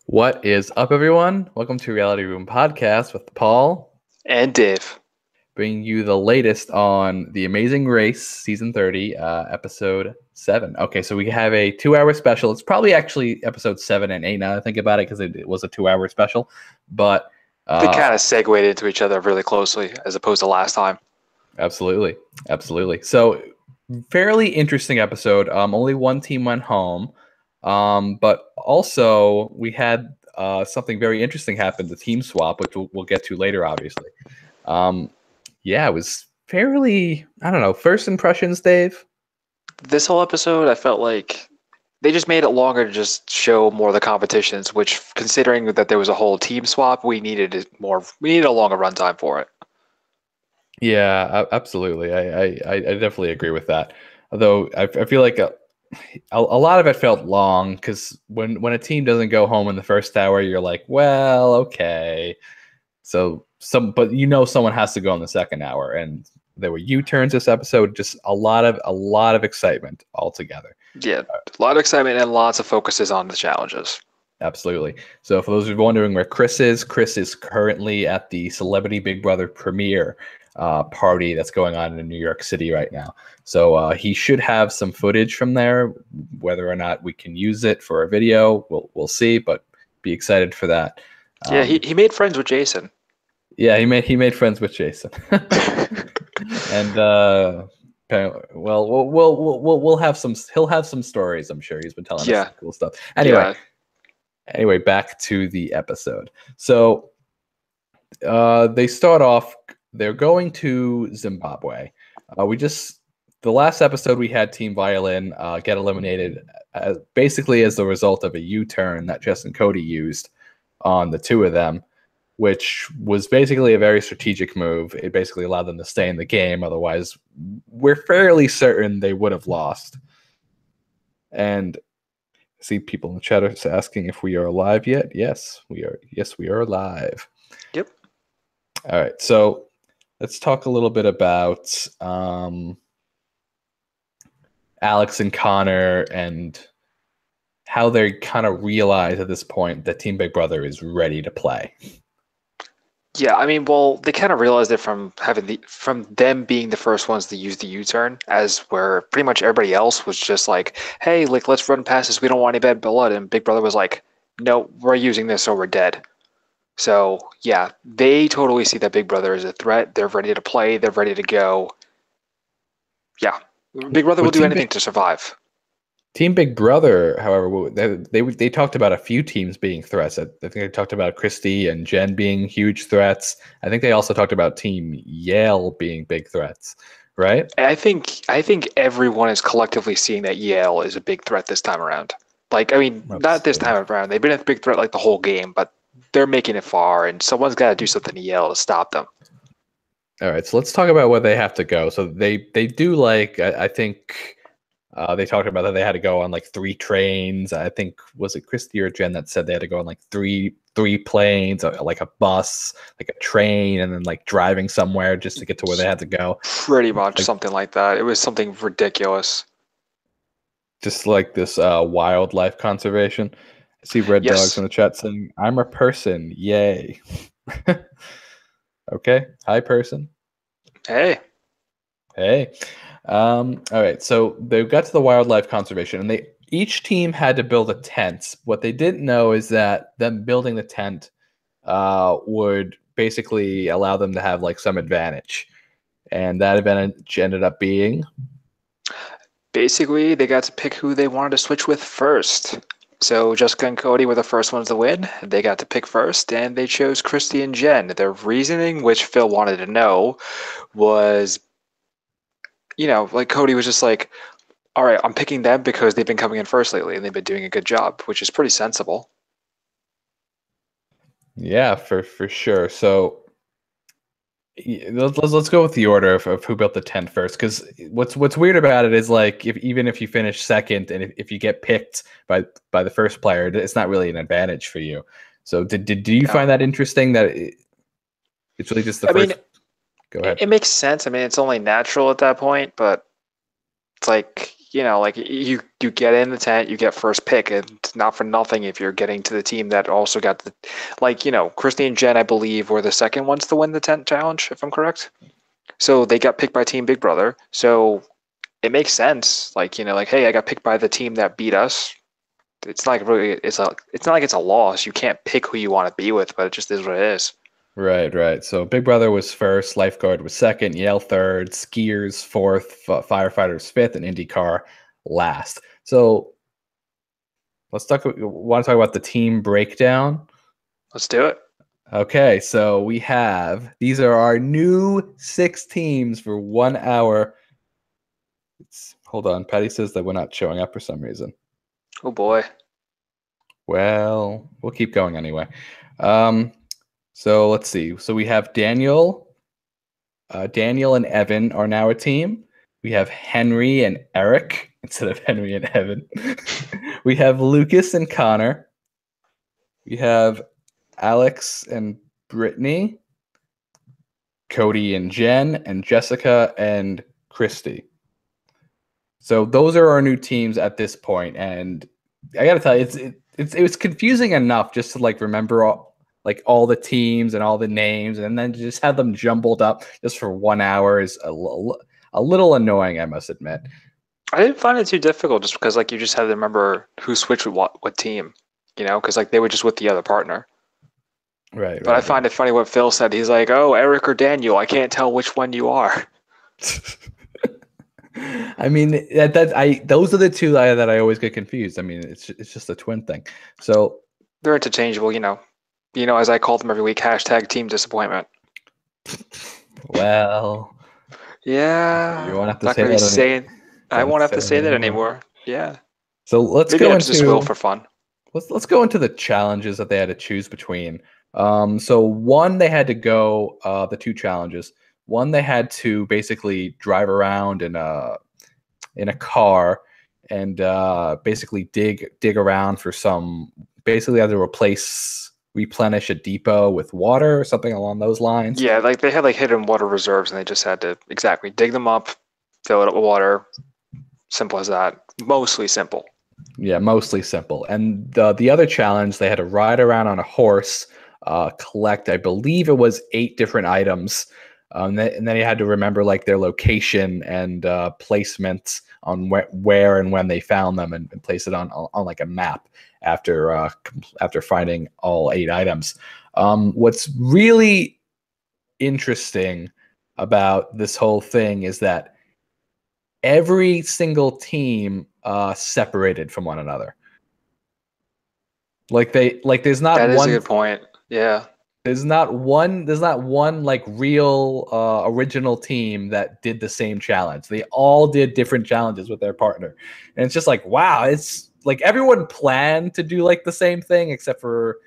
What is up, everyone? Welcome to Reality Room Podcast with Paul, And Dave. bringing you the latest on The Amazing Race, Season 30, Episode 7. Okay, so we have a 2-hour special. It's probably actually Episode 7 and 8 now that I think about it, because it was a 2-hour special. But They kind of segued into each other really closely as opposed to last time. Absolutely. So, fairly interesting episode. Only one team went home. But also we had something very interesting happen, the team swap, which we'll get to later, obviously. It was fairly, I don't know, first impressions, Dave? This whole episode, I felt like they just made it longer to just show more of the competitions, which, considering that there was a whole team swap, we needed it more. We needed a longer runtime for it. Yeah, absolutely. I definitely agree with that. Although I feel like a lot of it felt long, because when a team doesn't go home in the first hour, you're like, well, okay. So but someone has to go in the second hour, and there were U-turns this episode. Just a lot of excitement altogether. Yeah, a lot of excitement and lots of focuses on the challenges. Absolutely. So for those who are wondering where Chris is currently at the Celebrity Big Brother premiere party that's going on in New York City right now. So he should have some footage from there. Whether or not we can use it for a video, we'll see. But be excited for that. Yeah, he made friends with Jason. Yeah, he made friends with Jason. And we'll have some. He'll have some stories. I'm sure he's been telling us some cool stuff. Anyway, back to the episode. So they start off. They're going to Zimbabwe. The last episode we had Team Violin get eliminated basically as the result of a U-turn that Jess and Cody used on the two of them, which was basically a very strategic move. It basically allowed them to stay in the game. Otherwise, we're fairly certain they would have lost. And I see people in the chat are asking if we are alive yet. Yes, we are. Yes, we are alive. Yep. All right. So let's talk a little bit about Alex and Connor and how they kind of realize at this point that Team Big Brother is ready to play. Yeah, I mean, well, they kind of realized it from them being the first ones to use the U-turn, as where pretty much everybody else was just like, "Hey, like, let's run past this. We don't want any bad blood." And Big Brother was like, "No, we're using this or we're dead." So yeah, they totally see that Big Brother is a threat. They're ready to play. They're ready to go. Yeah, Big Brother will do anything to survive. Team Big Brother, however, they talked about a few teams being threats. I think they talked about Christy and Jen being huge threats. I think they also talked about Team Yale being big threats, right? I think everyone is collectively seeing that Yale is a big threat this time around. Like, I mean, not this time around. They've been a big threat like the whole game, but they're making it far, and someone's got to do something to Yale to stop them. All right, so let's talk about where they have to go. So they do, I think they talked about that they had to go on like 3 trains. I think, was it Christy or Jen that said they had to go on like three planes, like a bus, like a train, and then like driving somewhere just to get to where they had to go. Pretty much something like that. It was something ridiculous. Just like this wildlife conservation. I see Red Dogs in the chat saying, "I'm a person, yay." Okay, hi person. Hey. All right, so they got to the wildlife conservation, and each team had to build a tent. What they didn't know is that them building the tent would basically allow them to have like some advantage, and that advantage ended up being, basically, they got to pick who they wanted to switch with first. So Jessica and Cody were the first ones to win. They got to pick first, and they chose Christy and Jen. Their reasoning, which Phil wanted to know, was, like Cody was just like, all right, I'm picking them because they've been coming in first lately, and they've been doing a good job, which is pretty sensible. Yeah, for sure. So let's go with the order of who built the tent first, because what's weird about it is, like, even if you finish second and if you get picked by the first player, it's not really an advantage for you. So do you find that interesting, that it's really just the first? Mean, go ahead. It makes sense. I mean, it's only natural at that point, but it's like, like you get in the tent, you get first pick, and it's not for nothing if you're getting to the team that also got the, like, Christy and Jen, I believe, were the second ones to win the tent challenge, if I'm correct. So they got picked by Team Big Brother. So it makes sense. Like, like, hey, I got picked by the team that beat us. It's not really, it's not like it's a loss. You can't pick who you want to be with, but it just is what it is. Right. So Big Brother was first, Lifeguard was second, Yale third, Skiers fourth, Firefighters fifth, and IndyCar last. So want to talk about the team breakdown? Let's do it. Okay, so these are our new 6 teams for 1 hour. Hold on, Patty says that we're not showing up for some reason. Oh boy. Well, we'll keep going anyway. So let's see. So we have Daniel and Evan are now a team. We have Henry and Eric instead of Henry and Evan. We have Lucas and Connor. We have Alex and Brittany, Cody and Jen, and Jessica and Christy. So those are our new teams at this point, and I gotta tell you, it was confusing enough just to like remember all the teams and all the names, and then just have them jumbled up just for 1 hour is a little annoying, I must admit. I didn't find it too difficult just because like you just had to remember who switched with what team, because like they were just with the other partner. Right. But I find it funny what Phil said. He's like, "Oh, Eric or Daniel, I can't tell which one you are." I mean, those are the two that I always get confused. I mean, it's just a twin thing. So they're interchangeable, as I call them every week, #team disappointment. Well, yeah. You won't have to say that. I won't have to say that anymore. Yeah. So let's go into just will for fun. Let's go into the challenges that they had to choose between. So one, they had to go the 2 challenges. One, they had to basically drive around in a car and basically dig around for some. Basically, had to replenish a depot with water or something along those lines. Yeah, like they had like hidden water reserves, and they just had to dig them up, fill it up with water. Simple as that. Mostly simple. Yeah, mostly simple. And the other challenge, they had to ride around on a horse, collect, I believe it was 8 different items. And then you had to remember like their location and placements on where and when they found them, and place it on like a map after finding all 8 items. What's really interesting about this whole thing is that every single team separated from one another. There's not one. That is a good point. Yeah. There's not one like real original team that did the same challenge. They all did different challenges with their partner. And it's just like, wow, it's like everyone planned to do like the same thing except for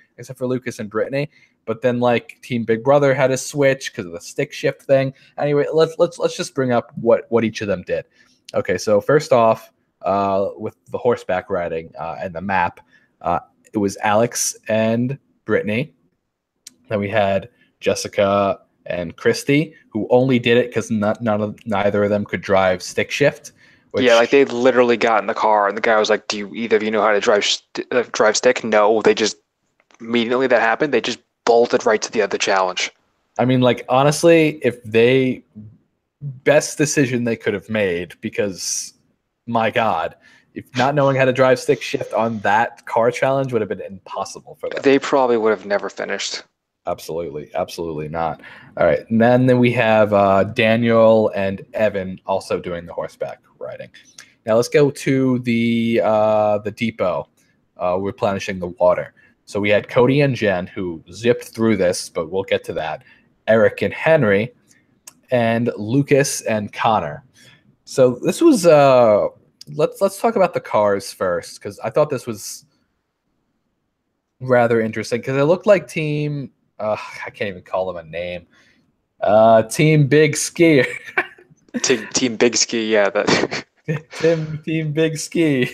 Lucas and Brittany. But then like Team Big Brother had a switch because of the stick shift thing. Anyway, let's just bring up what each of them did. Okay, so first off, with the horseback riding and the map, it was Alex and Brittany. Then we had Jessica and Christy, who only did it because neither of them could drive stick shift. Yeah, like they literally got in the car, and the guy was like, "Do either of you know how to drive stick?" No, they just immediately that happened. They just bolted right to the other challenge. I mean, like honestly, best decision they could have made, because my God, if not knowing how to drive stick shift on that car challenge would have been impossible for them. They probably would have never finished. Absolutely not. All right, and then we have Daniel and Evan also doing the horseback riding. Now let's go to the depot, replenishing the water. So we had Cody and Jen who zipped through this, but we'll get to that. Eric and Henry, and Lucas and Connor. So this was let's talk about the cars first, because I thought this was rather interesting because it looked like Team. I can't even call them a name. Team Big Ski. Team Big Ski, yeah. Team Big Ski.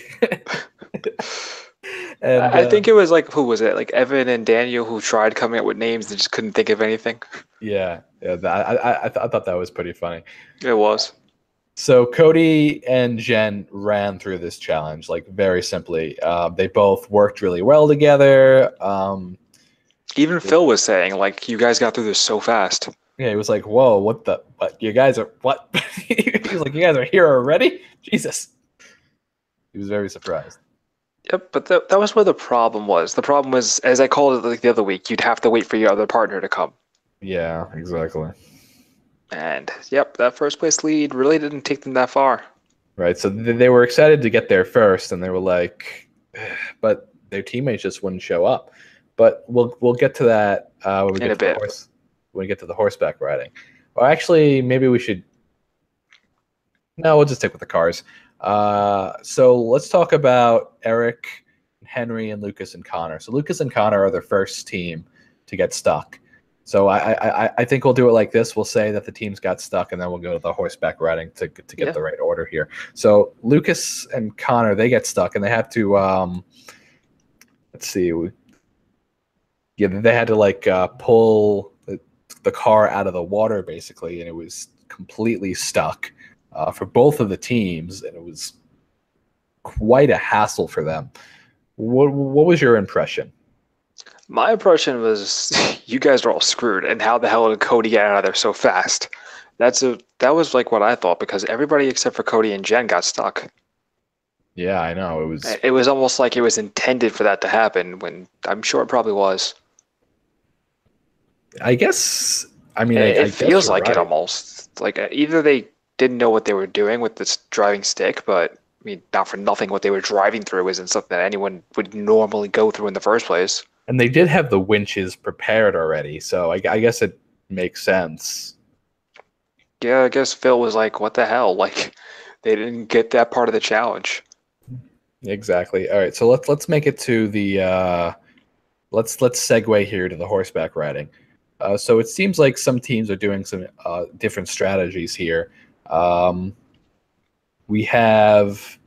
And, I think it was like, who was it? Like Evan and Daniel, who tried coming up with names and just couldn't think of anything. Yeah. I thought that was pretty funny. It was. So Cody and Jen ran through this challenge like very simply. They both worked really well together. Even Phil was saying, like, you guys got through this so fast. Yeah, he was like, "Whoa, what? You guys are what?" He's like, "You guys are here already?" Jesus. He was very surprised. Yep, but that was where the problem was. The problem was, as I called it like the other week, you'd have to wait for your other partner to come. Yeah, exactly. And yep, that first place lead really didn't take them that far. Right, so they were excited to get there first, and they were like, but their teammates just wouldn't show up. But we'll get to that when we get to when we get to the horseback riding. Or actually, maybe we should. No, we'll just stick with the cars. So let's talk about Eric, Henry, and Lucas and Connor. So Lucas and Connor are the first team to get stuck. So I think we'll do it like this. We'll say that the teams got stuck, and then we'll go to the horseback riding to get the right order here. So Lucas and Connor, they get stuck, and they have to let's see. Yeah, they had to like pull the car out of the water basically, and it was completely stuck for both of the teams, and it was quite a hassle for them. What was your impression? My impression was you guys are all screwed, and how the hell did Cody get out of there so fast? That was like what I thought, because everybody except for Cody and Jen got stuck. Yeah, I know. It was almost like it was intended for that to happen, when I'm sure it probably was. I guess. I mean, it feels like it almost. Like either they didn't know what they were doing with this driving stick, but I mean, not for nothing, what they were driving through isn't something that anyone would normally go through in the first place. And they did have the winches prepared already, so I guess it makes sense. Yeah, I guess Phil was like, what the hell? Like, they didn't get that part of the challenge. Exactly. All right, so let's make it to the let's segue here to the horseback riding. So it seems like some teams are doing some different strategies here. We have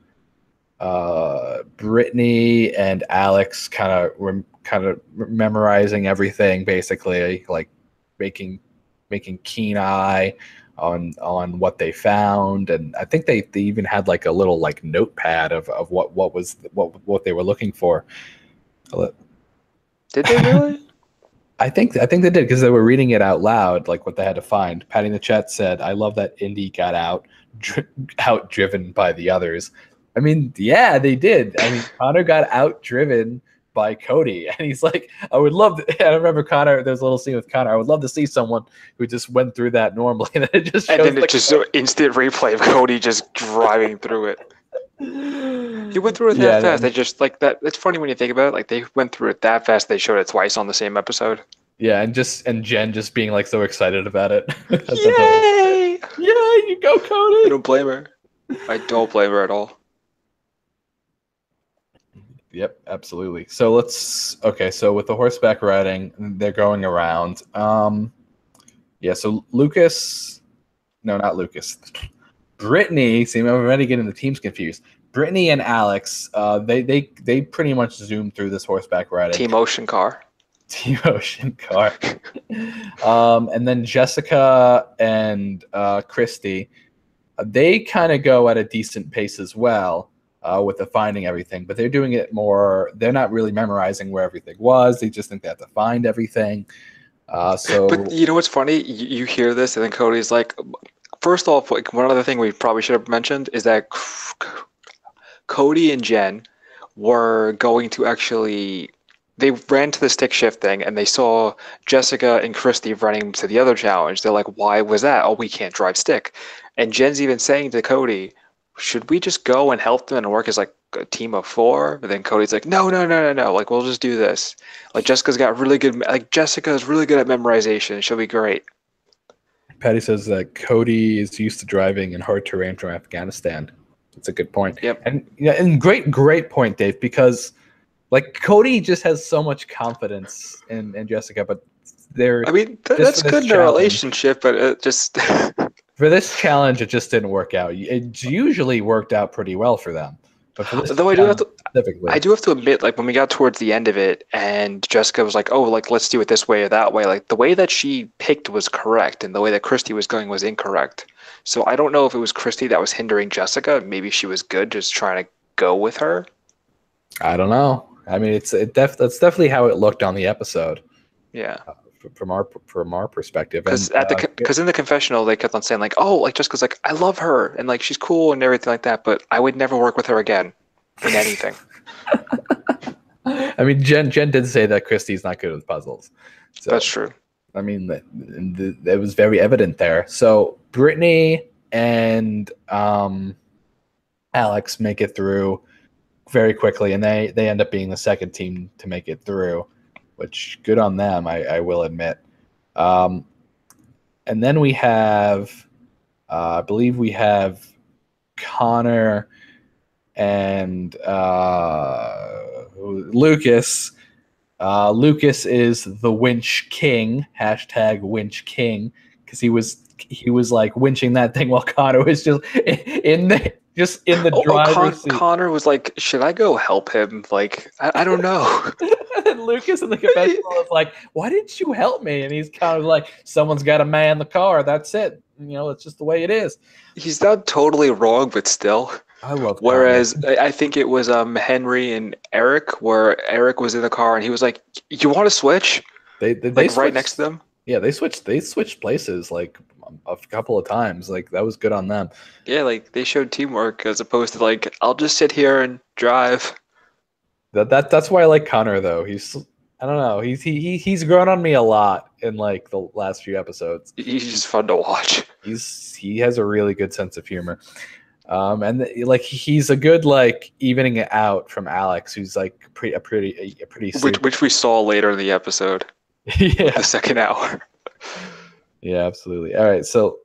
Brittany and Alex kind of memorizing everything, basically, like making keen eye on what they found, and I think they even had like a little like notepad of what they were looking for. Did they really? I think they did, because they were reading it out loud, like what they had to find. Patty in the chat said, "I love that Indy got outdriven by the others." I mean, yeah, they did. I mean, Connor got outdriven by Cody, and he's like, "I would love to." I remember Connor. There's a little scene with Connor. I would love to see someone who just went through that normally, and then it just shows instant replay of Cody just driving through it. He went through it that fast. They just like that. It's funny when you think about it. Like, they went through it that fast. They showed it twice on the same episode. Yeah, and Jen just being like so excited about it. Yay! Yeah, you go, Cody. I don't blame her. I don't blame her at all. Yep, absolutely. So so with the horseback riding, they're going around. Yeah, so not Lucas. Brittany, see, I'm already getting the teams confused. Brittany and Alex, they pretty much zoomed through this horseback riding. Team Ocean Car. And then Jessica and Christy, they kind of go at a decent pace as well. With the finding everything, but they're doing it more. They're not really memorizing where everything was. They just think they have to find everything. But you know what's funny? You hear this, and then Cody's like, first off, like, one other thing we probably should have mentioned is that Cody and Jen were going to actually. They ran to the stick shift thing, and they saw Jessica and Christy running to the other challenge. They're like, "Why was that? Oh, we can't drive stick." And Jen's even saying to Cody, "Should we just go and help them and work as like a team of 4?" But then Cody's like, no. Like, we'll just do this. Like, Jessica's really good at memorization. She'll be great. Patty says that Cody is used to driving in hard terrain from Afghanistan. That's a good point. Yep. And great point, Dave, because like Cody just has so much confidence in Jessica, but that's good in a relationship, but it just for this challenge, it just didn't work out. It usually worked out pretty well for them. But for this Though specifically, I do have to admit, like when we got towards the end of it, and Jessica was like, "Oh, like let's do it this way or that way." Like the way that she picked was correct, and the way that Christy was going was incorrect. So I don't know if it was Christy that was hindering Jessica. Maybe she was good, just trying to go with her. I don't know. I mean, that's definitely how it looked on the episode. Yeah. From our perspective, because in the confessional they kept on saying like, oh, like Jessica's like, I love her and like she's cool and everything like that, but I would never work with her again in anything. I mean, Jen did say that Christy's not good with puzzles. So, that's true. I mean, that was very evident there. So Brittany and Alex make it through very quickly, and they end up being the second team to make it through, which good on them, I will admit. And then we have, I believe we have Connor and Lucas. Lucas is the winch king, hashtag winch king, because he was like winching that thing while Connor was just in the driver's seat. Connor was like, should I go help him? Like, I don't know. And Lucas in the confessional was like, why didn't you help me? And he's kind of like, someone's got to man the car. That's it. It's just the way it is. He's not totally wrong, but still. I love Connor. Whereas I think it was Henry and Eric, where Eric was in the car and he was like, you want to switch? They switched, right next to them? Yeah, they switched places like a couple of times. Like that was good on them. Yeah, like they showed teamwork as opposed to like, I'll just sit here and drive. That's why I like Connor though. I don't know. He's grown on me a lot in like the last few episodes. He's just fun to watch. He has a really good sense of humor. And like he's a good like evening it out from Alex, who's like a pretty which we saw later in the episode. Yeah, the second hour. Yeah, absolutely. All right, so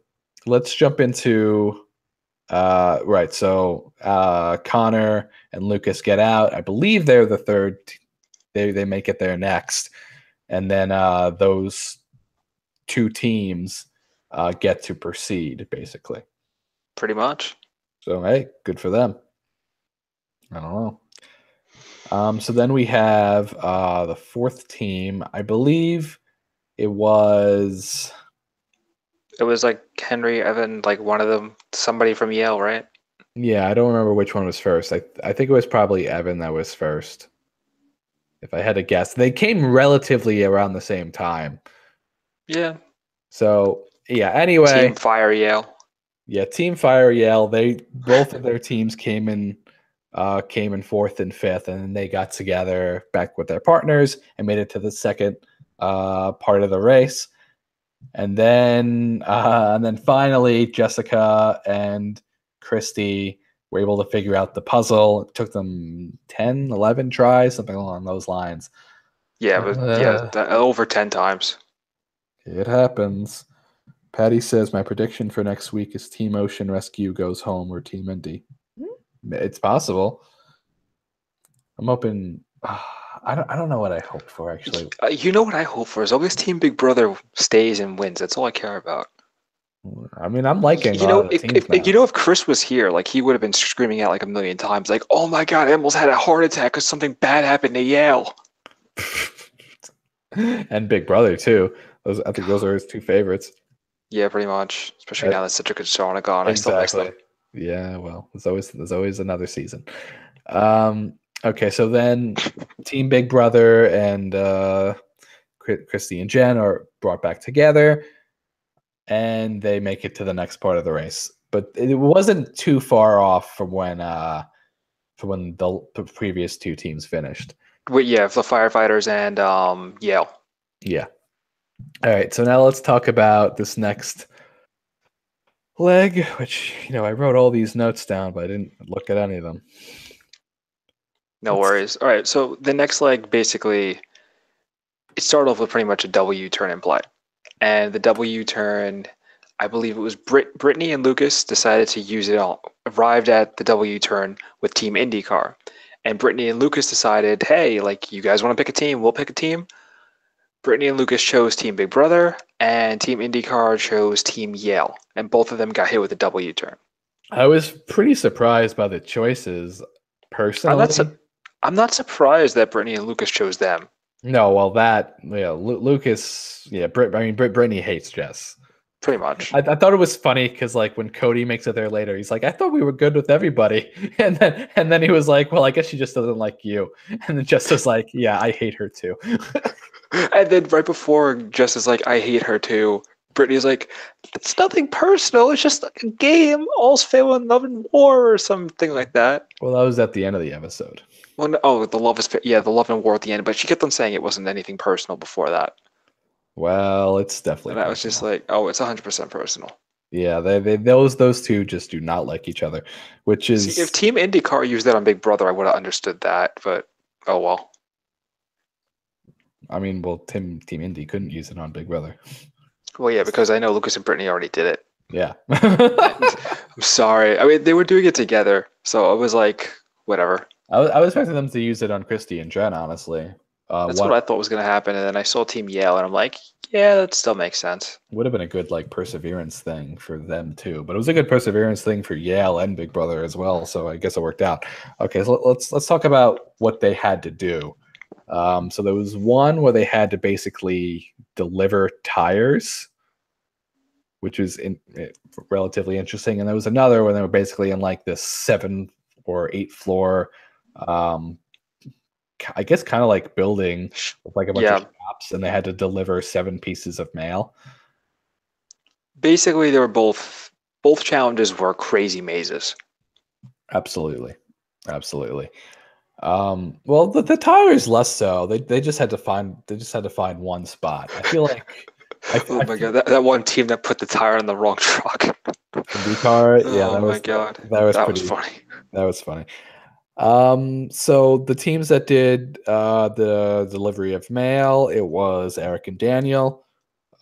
let's jump into right. So Connor and Lucas get out. I believe they're the third. They make it there next, and then those two teams get to proceed, basically. Pretty much. So hey, good for them. I don't know. So then we have the fourth team. I believe it was like Henry, Evan, like one of them, somebody from Yale, right? Yeah, I don't remember which one was first. I think it was probably Evan that was first. If I had to guess, they came relatively around the same time. Yeah. So yeah. Anyway, Team Fire Yale. Yeah, Team Fire Yale. Both of their teams came in fourth and fifth, and then they got together back with their partners and made it to the second part of the race. And then finally, Jessica and Christy were able to figure out the puzzle. It took them 10, 11 tries, something along those lines. Yeah, over 10 times. It happens. Patty says, my prediction for next week is Team Ocean Rescue goes home or Team Indy. It's possible. I'm hoping... I don't know what I hope for, actually. You know what I hope for is always Team Big Brother stays and wins. That's all I care about. I mean, I'm liking if Chris was here, like he would have been screaming out like a million times, like, "Oh my God, Emil's had a heart attack because something bad happened to Yale." And Big Brother too. I think those are his two favorites. Yeah, pretty much. Especially now that such a good show on gone. Exactly. I still miss them. Yeah, well, there's always another season. Okay, so then Team Big Brother and Christy and Jen are brought back together, and they make it to the next part of the race. But it wasn't too far off from when the previous two teams finished. Well, yeah, the firefighters and Yale. Yeah. All right, so now let's talk about this next leg, which I wrote all these notes down, but I didn't look at any of them. No worries. All right, so the next leg, basically, it started off with pretty much a W turn in play. And the W turn, I believe it was Brittany and Lucas decided to use it all, arrived at the W turn with Team IndyCar. And Brittany and Lucas decided, hey, like, you guys want to pick a team? We'll pick a team. Brittany and Lucas chose Team Big Brother, and Team IndyCar chose Team Yale. And both of them got hit with a W turn. I was pretty surprised by the choices. Personally, I'm not surprised that Brittany and Lucas chose them. No, well, Lucas, Brittany hates Jess. Pretty much. I thought it was funny because like when Cody makes it there later, he's like, I thought we were good with everybody, and then he was like, well, I guess she just doesn't like you, and then Jess was like, yeah, I hate her too. And then right before Jess is like, I hate her too, Brittany's like, it's nothing personal, it's just a game, all's fair in love and war, or something like that. Well, that was at the end of the episode. Well, no, the love and war at the end, but she kept on saying it wasn't anything personal before that. Well, it's definitely. And I was just like, oh, it's 100% personal. Yeah, those two just do not like each other, which is. See, if Team IndyCar used that on Big Brother, I would have understood that, but oh well. I mean, well, Team Indy couldn't use it on Big Brother. Well, yeah, because I know Lucas and Brittany already did it. Yeah. I'm sorry. I mean, they were doing it together, so I was like, whatever. I was expecting them to use it on Christy and Jen, honestly. That's what I thought was going to happen, and then I saw Team Yale, and I'm like, yeah, that still makes sense. Would have been a good like perseverance thing for them too, but it was a good perseverance thing for Yale and Big Brother as well. So I guess it worked out. Okay, so let's talk about what they had to do. So there was one where they had to basically deliver tires, which was relatively interesting, and there was another where they were basically in like this 7 or 8 floor. I guess kind of like building with like a bunch of shops, and they had to deliver 7 pieces of mail. Basically, they were both challenges were crazy mazes. Absolutely. Well, the tires less so. They just had to find one spot. I feel like. Oh my god, that one team that put the tire in the wrong truck. The car, yeah. Oh my god, that was funny. That was funny. So the teams that did the delivery of mail, it was Eric and Daniel,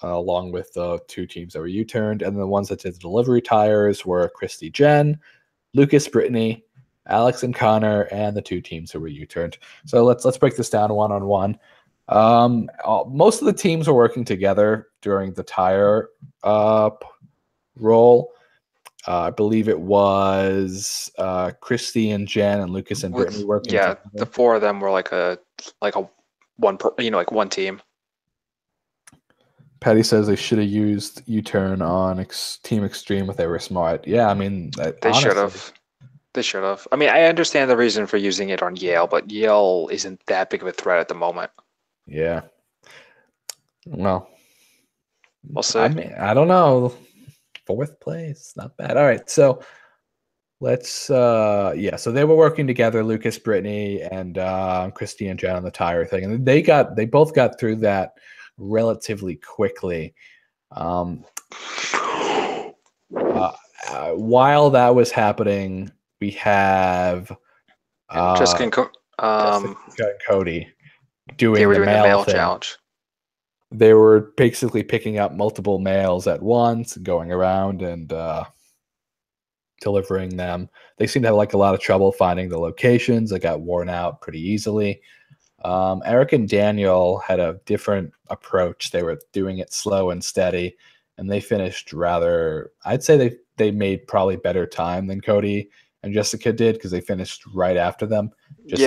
along with the 2 teams that were U-turned, and the ones that did the delivery tires were Christy Jen, Lucas Brittany, Alex and Connor, and the 2 teams who were U-turned. So let's break this down one on one. Most of the teams were working together during the tire roll. I believe it was Christy and Jen and Lucas and Brittany working. Yeah, together. The 4 of them were like a one team. Patty says they should have used U-turn on Team Extreme if they were smart. Yeah, I mean they should have. They should have. I mean, I understand the reason for using it on Yale, but Yale isn't that big of a threat at the moment. Yeah. Well, we'll see. I mean, I don't know. 4th place, not bad. All right, so let's so they were working together, Lucas, Brittany, and Christy and Jen on the tire thing, and they both got through that relatively quickly. While that was happening, we have Jessica and Cody doing the mail challenge. They were basically picking up multiple mails at once and going around and delivering them. They seemed to have like a lot of trouble finding the locations. They got worn out pretty easily. Eric and Daniel had a different approach. They were doing it slow and steady, and they finished I'd say they made probably better time than Cody and Jessica did because they finished right after them.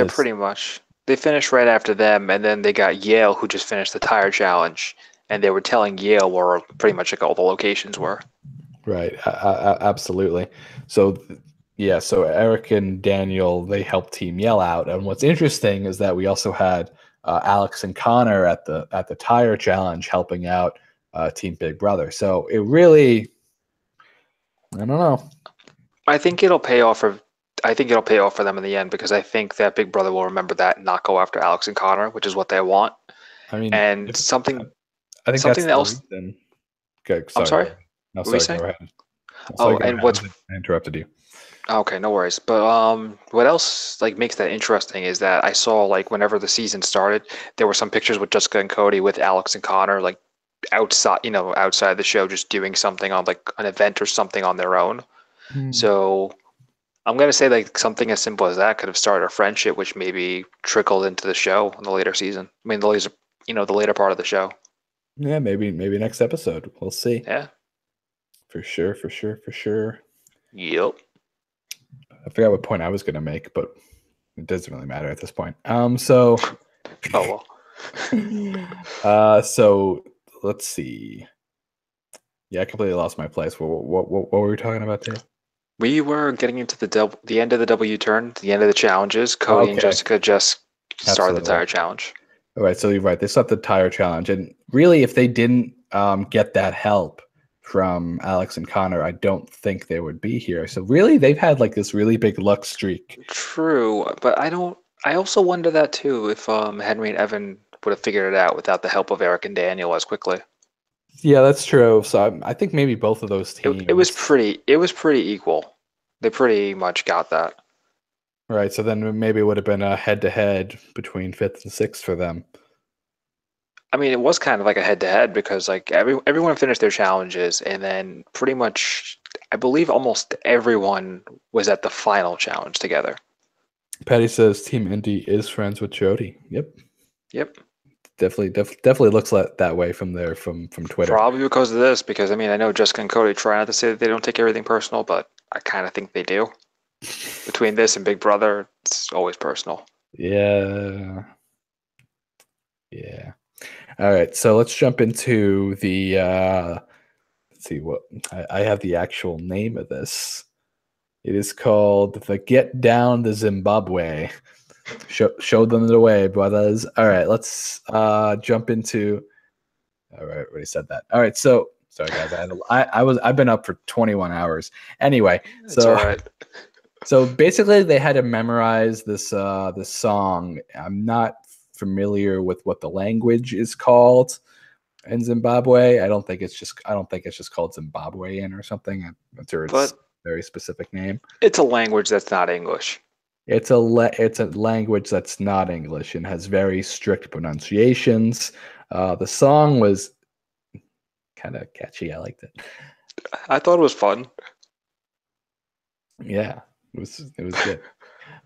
Pretty much. They finished right after them, and then they got Yale, who just finished the tire challenge, and they were telling Yale where pretty much like all the locations were. Right, absolutely. So, so Eric and Daniel, they helped Team Yale out, and what's interesting is that we also had Alex and Connor at the tire challenge helping out Team Big Brother. So it really, I don't know. I think it'll pay off for them in the end because I think that Big Brother will remember that and not go after Alex and Connor, which is what they want. I mean, and I think something else. Okay, I'm sorry. No, sorry. Go ahead. I interrupted you. Okay, no worries. But what else like makes that interesting is that I saw like whenever the season started, there were some pictures with Jessica and Cody with Alex and Connor like outside the show, just doing something on like an event or something on their own. So I'm going to say like something as simple as that could have started a friendship, which maybe trickled into the show in the later season. I mean, the later part of the show. Yeah, maybe next episode. We'll see. Yeah. For sure. Yep. I forgot what point I was going to make, but It doesn't really matter at this point. So. Oh well. So let's see. Yeah, I completely lost my place. What were we talking about, Dave? We were getting into the end of the W turn, the end of the challenges. Cody and Jessica just started the tire challenge. All right, so you're right. They stopped the tire challenge, and really, if they didn't get that help from Alex and Connor, I don't think they would be here. So really, they've had like this really big luck streak. True, but I also wonder that too, if Henry and Evan would have figured it out without the help of Eric and Daniel as quickly. Yeah, that's true. So I think maybe both of those teams. It was pretty equal. They pretty much got that. Right. So then maybe it would have been a head-to-head between 5th and 6th for them. I mean, it was kind of like a head-to-head because like everyone finished their challenges, and then pretty much, I believe almost everyone was at the final challenge together. Patty says Team Indy is friends with Jody. Yep. Definitely looks like that way from Twitter. Probably because of this, because I mean, I know Jessica and Cody try not to say that they don't take everything personal, but I kind of think they do. Between this and Big Brother, it's always personal. Yeah. All right, so let's jump into the. Let's see what I have the actual name of this. It is called the Get Down the Zimbabwe. Show them the way, brothers. All right, let's jump into. All right, already said that. All right, so sorry guys, I've been up for 21 hours. Anyway, so all right. So basically, they had to memorize this song. I'm not familiar with what the language is called in Zimbabwe. I don't think it's just called Zimbabwean or something. I'm sure it's a very specific name. It's a language that's not English. It's a language that's not English and has very strict pronunciations. The song was kind of catchy. I liked it. I thought it was fun. Yeah, it was good.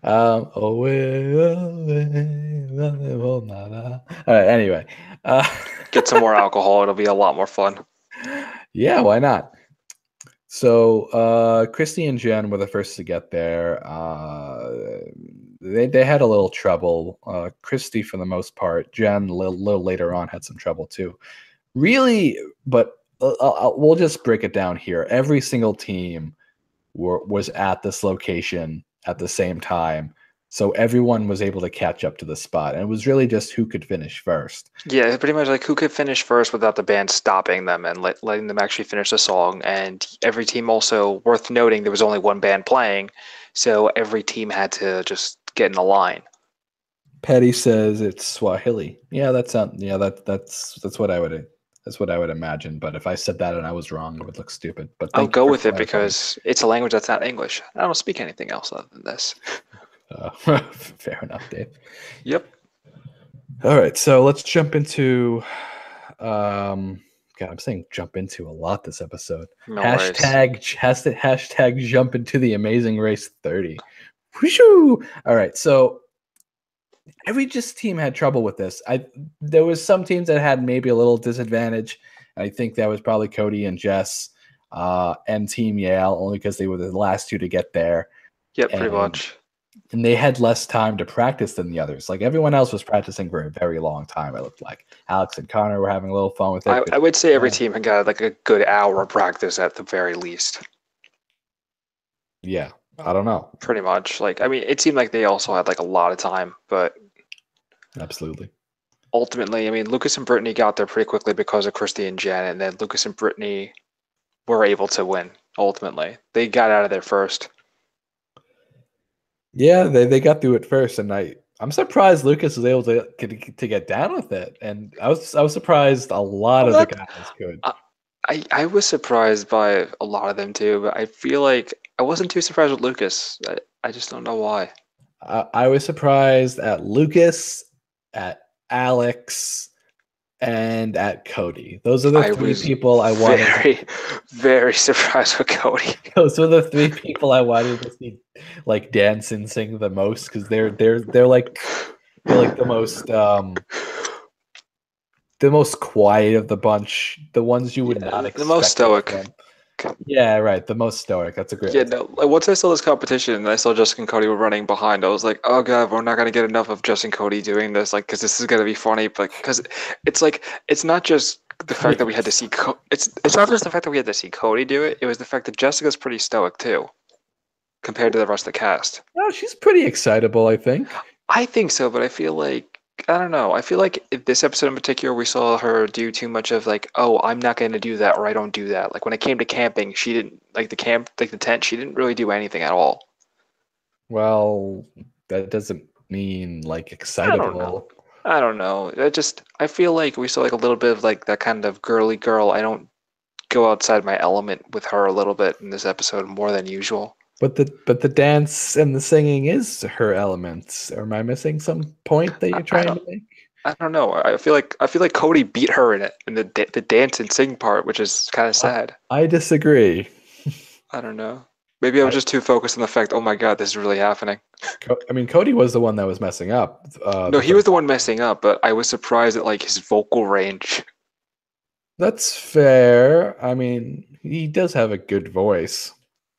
All right. Anyway, get some more alcohol. It'll be a lot more fun. Yeah, why not? So Christy and Jen were the first to get there. They had a little trouble. Christy, for the most part. Jen, a little later on, had some trouble too. Really, but we'll just break it down here. Every single team was at this location at the same time. So everyone was able to catch up to the spot. And it was really just who could finish first. Yeah, pretty much like who could finish first without the band stopping them and letting them actually finish the song. And every team also, worth noting, there was only one band playing. So every team had to just get in the line. Patty says it's Swahili. Yeah, that's what I would imagine. But if I said that and I was wrong, it would look stupid. But I'll go with it because it's a language that's not English. I don't speak anything else other than this. Fair enough, Dave. Yep. All right, so let's jump into. God, I'm saying jump into a lot this episode. No hashtag jump into the Amazing Race 30. Whooshoo! All right, so every team had trouble with this. There was some teams that had maybe a little disadvantage. I think that was probably Cody and Jess and Team Yale, only because they were the last two to get there. Yeah, pretty much. And they had less time to practice than the others. Like everyone else was practicing for a very long time. It looked like Alex and Connor were having a little fun with it. I would say every team had got like a good hour of practice at the very least. Yeah, I don't know. Pretty much. Like, I mean, it seemed like they also had like a lot of time, but absolutely. Ultimately, I mean, Lucas and Brittany got there pretty quickly because of Christy and Jen, and then Lucas and Brittany were able to win. Ultimately, they got out of there first. Yeah, they got through it first, and I'm surprised Lucas was able to get down with it, and I was surprised a lot of the guys could. I was surprised by a lot of them too, but I feel like I wasn't too surprised with Lucas. I just don't know why. I was surprised at Lucas, at Alex, and at Cody. Those are the three people I wanted. Very, very surprised with Cody. Those were the three people I wanted to see like dance and sing the most because they're like the most quiet of the bunch, the ones you would not expect. The most stoic. Yeah, right. The most stoic. That's a great. Yeah, no. Like once I saw this competition and I saw Jessica and Cody were running behind, I was like, oh god, we're not gonna get enough of Jess and Cody doing this, like, because this is gonna be funny. But because it's like it's not just the fact that we had to see it's not just the fact that we had to see Cody do it. It was the fact that Jessica's pretty stoic too, compared to the rest of the cast. No, she's pretty excitable, I think. I think so, but I feel like I don't know. I feel like in this episode in particular, we saw her do too much of like, oh, I'm not going to do that, or I don't do that. Like when it came to camping, she didn't like the tent. She didn't really do anything at all. Well, that doesn't mean like excitable. I don't know. I feel like we saw like a little bit of like that kind of girly girl. I don't go outside my element with her a little bit in this episode more than usual. But the dance and the singing is her elements. Or am I missing some point that you're trying to make? I don't know. I feel like Cody beat her in it in the dance and sing part, which is kind of sad. I disagree. I don't know. Maybe I was just too focused on the fact, oh my god, this is really happening. I mean, Cody was the one that was messing up. No, he was the one messing up, but I was surprised at like his vocal range. That's fair. I mean, he does have a good voice.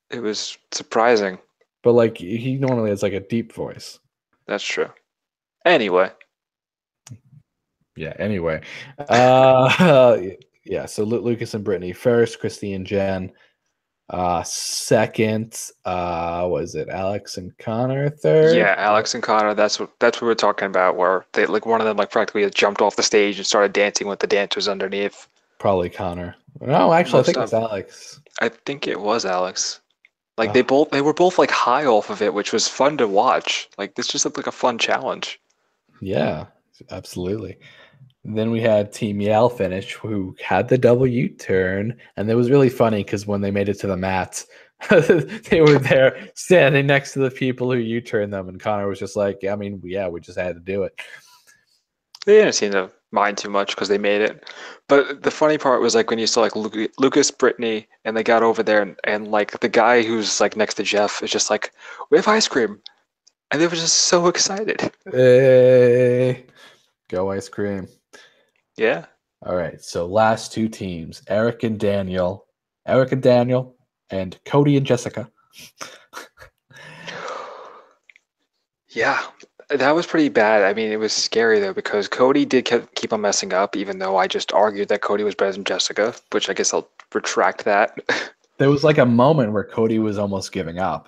It was surprising. But like he normally has like a deep voice. That's true. Anyway. Yeah, anyway. Yeah, so Lucas and Brittany first, Christy and Jen. Second, was it Alex and Connor third? Yeah, Alex and Connor, that's what we're talking about, where they like one of them like practically jumped off the stage and started dancing with the dancers underneath. Probably Connor. No, actually I think it's Alex. I think it was Alex. Like they were both like high off of it, which was fun to watch. Like this just looked like a fun challenge. Yeah, absolutely. And then we had Team Yale finish, who had the double U-turn, and it was really funny because when they made it to the mats, they were there standing next to the people who U-turned them, and Connor was just like, I mean, yeah, we just had to do it. They didn't seem to mind too much because they made it. But the funny part was like when you saw like Lucas, Brittany, and they got over there, and like the guy who's like next to Jeff is just like, we have ice cream, and they were just so excited. Hey, go ice cream. Yeah. All right. So last two teams, Eric and Daniel, and Cody and Jessica. Yeah, that was pretty bad. I mean, it was scary though because Cody did keep on messing up, even though I just argued that Cody was better than Jessica, which I guess I'll retract that. There was like a moment where Cody was almost giving up.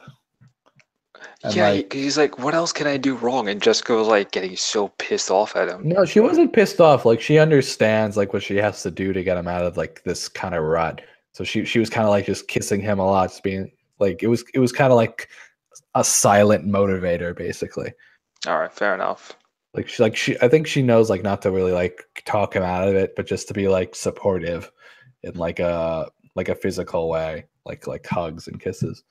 And yeah, like, he's like, what else can I do wrong? And Jessica was like getting so pissed off at him. No, she wasn't pissed off. Like she understands like what she has to do to get him out of like this kind of rut. So she was kind of like just kissing him a lot, just being like it was kind of like a silent motivator, basically. All right, fair enough. I think she knows like not to really like talk him out of it, but just to be like supportive in like a physical way, like hugs and kisses.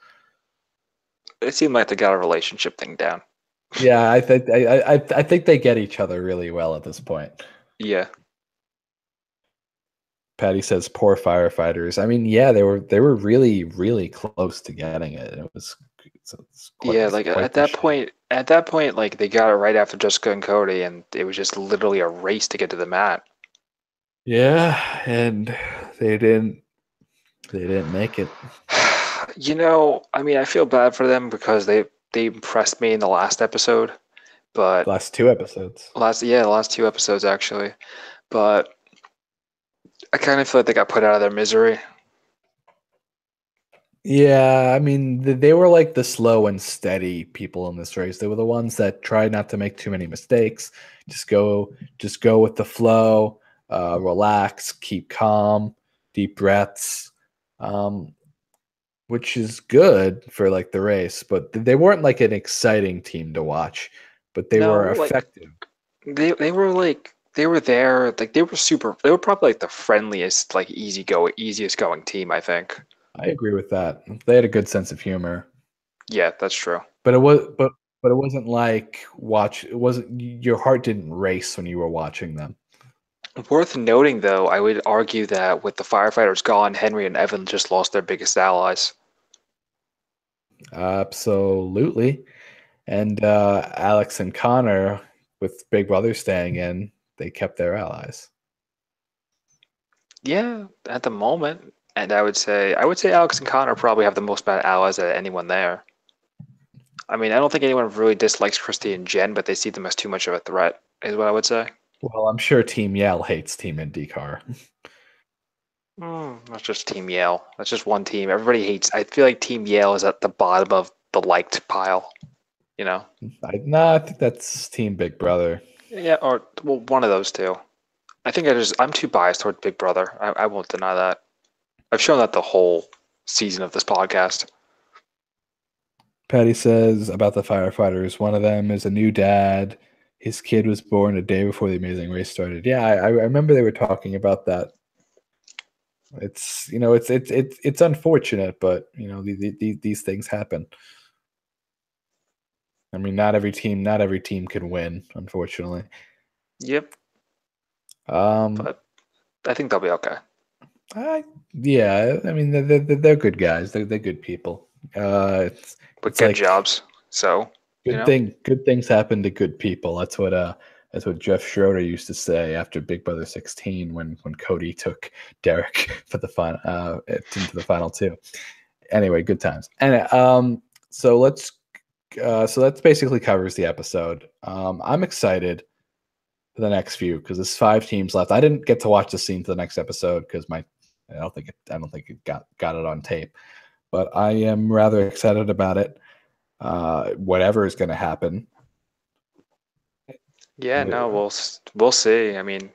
It seemed like they got a relationship thing down. Yeah, I think they get each other really well at this point. Yeah. Patty says, "Poor firefighters." I mean, yeah, they were really, really close to getting it. It was like at that point, like they got it right after Jessica and Cody, and it was just literally a race to get to the mat. Yeah, and they didn't make it. You know, I mean, I feel bad for them because they impressed me in the last episode, but last two episodes. The last two episodes actually, but I kind of feel like they got put out of their misery. Yeah, I mean, they were like the slow and steady people in this race. They were the ones that tried not to make too many mistakes. Just go with the flow, relax, keep calm, deep breaths. Which is good for like the race, but they weren't like an exciting team to watch, but they were effective. Like, they were there, like they were probably like the friendliest, like easiest going team, I think. I agree with that. They had a good sense of humor. Yeah, that's true. But it wasn't like your heart didn't race when you were watching them. Worth noting, though, I would argue that with the firefighters gone, Henry and Evan just lost their biggest allies. Absolutely. And Alex and Connor, with Big Brother staying in, they kept their allies. Yeah, at the moment. And I would say Alex and Connor probably have the most bad allies of anyone there. I mean, I don't think anyone really dislikes Christy and Jen, but they see them as too much of a threat, is what I would say. Well, I'm sure Team Yell hates Team IndyCar. That's just Team Yale. That's just one team. Everybody hates. I feel like Team Yale is at the bottom of the liked pile. You know? I think that's Team Big Brother. Yeah, or well, one of those two. I think I'm too biased toward Big Brother. I won't deny that. I've shown that the whole season of this podcast. Patty says about the firefighters, one of them is a new dad. His kid was born a day before the Amazing Race started. Yeah, I remember they were talking about that. It's it's unfortunate, but these things happen. I mean, not every team can win, unfortunately. Yep. But I think they'll be okay. Yeah, I mean they're good guys. They're good people. With good jobs. So good things happen to good people. That's what Jeff Schroeder used to say after Big Brother 16 when Cody took Derek for the final into the final two. Anyway, good times. And so that basically covers the episode. I'm excited for the next few because there's 5 teams left. I didn't get to watch the scene for the next episode because I don't think it got it on tape, but I am rather excited about it. Whatever is going to happen. Yeah, no, we'll see. I mean, it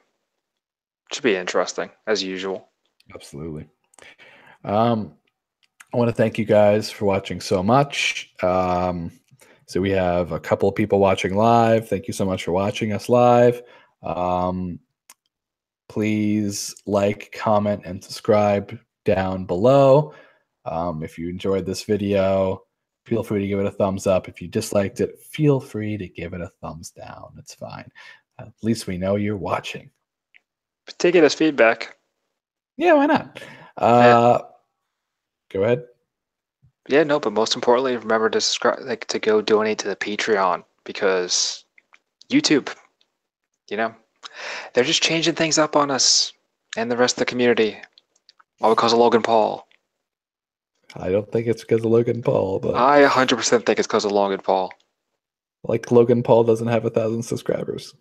should be interesting as usual. Absolutely. I want to thank you guys for watching so much. So we have a couple of people watching live. Thank you so much for watching us live. Please like, comment, and subscribe down below. If you enjoyed this video, feel free to give it a thumbs up. If you disliked it, feel free to give it a thumbs down. It's fine. At least we know you're watching. Take it as feedback. Yeah, why not? Go ahead. Yeah, no, but most importantly, remember to subscribe, to go donate to the Patreon because YouTube, they're just changing things up on us and the rest of the community, all because of Logan Paul. I don't think it's because of Logan Paul, but I 100% think it's because of Logan Paul. Like Logan Paul doesn't have 1,000 subscribers.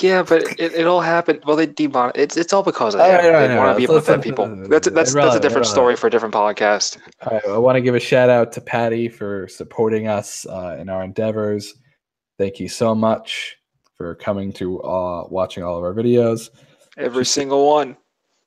Yeah, but it all happened. Well, they demonetized. It's all because of him. They want to be able to offend people. That's a different story for a different podcast. All right, I want to give a shout out to Patty for supporting us in our endeavors. Thank you so much for coming to watching all of our videos. Every single one.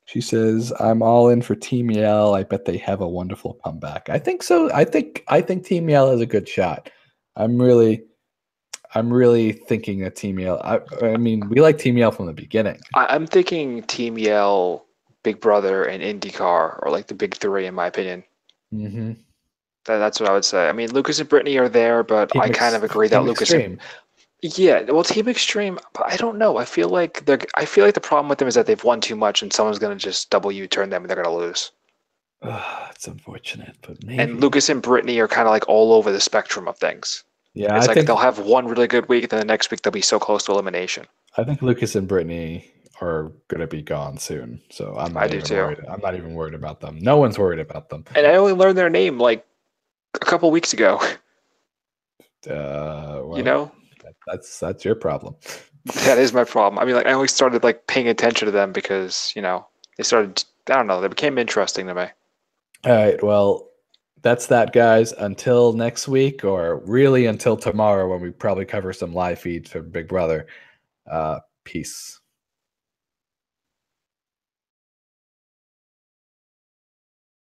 She says, "I'm all in for Team Yell. I bet they have a wonderful comeback." I think so. I think Team Yell has a good shot. I'm really thinking that Team Yell. I mean, we like Team Yell from the beginning. I'm thinking Team Yell, Big Brother, and IndyCar are like the big 3 in my opinion. Mm-hmm. That's what I would say. I mean, Lucas and Brittany are there, but I kind of agree that Lucas. Yeah, well, Team Extreme, but I don't know. I feel like the problem with them is that they've won too much, and someone's gonna just double U-turn them, and they're gonna lose. It's unfortunate, but maybe. And Lucas and Brittany are kind of like all over the spectrum of things. Yeah, it's like they'll have one really good week, and then the next week they'll be so close to elimination. I think Lucas and Brittany are gonna be gone soon, so I'm not even worried about them. No one's worried about them. And I only learned their name like a couple weeks ago. Well, that's your problem. That is my problem. I mean, I only started paying attention to them because they started. I don't know. They became interesting to me. All right. Well, that's that, guys. Until next week, or really until tomorrow, when we probably cover some live feeds for Big Brother. Peace.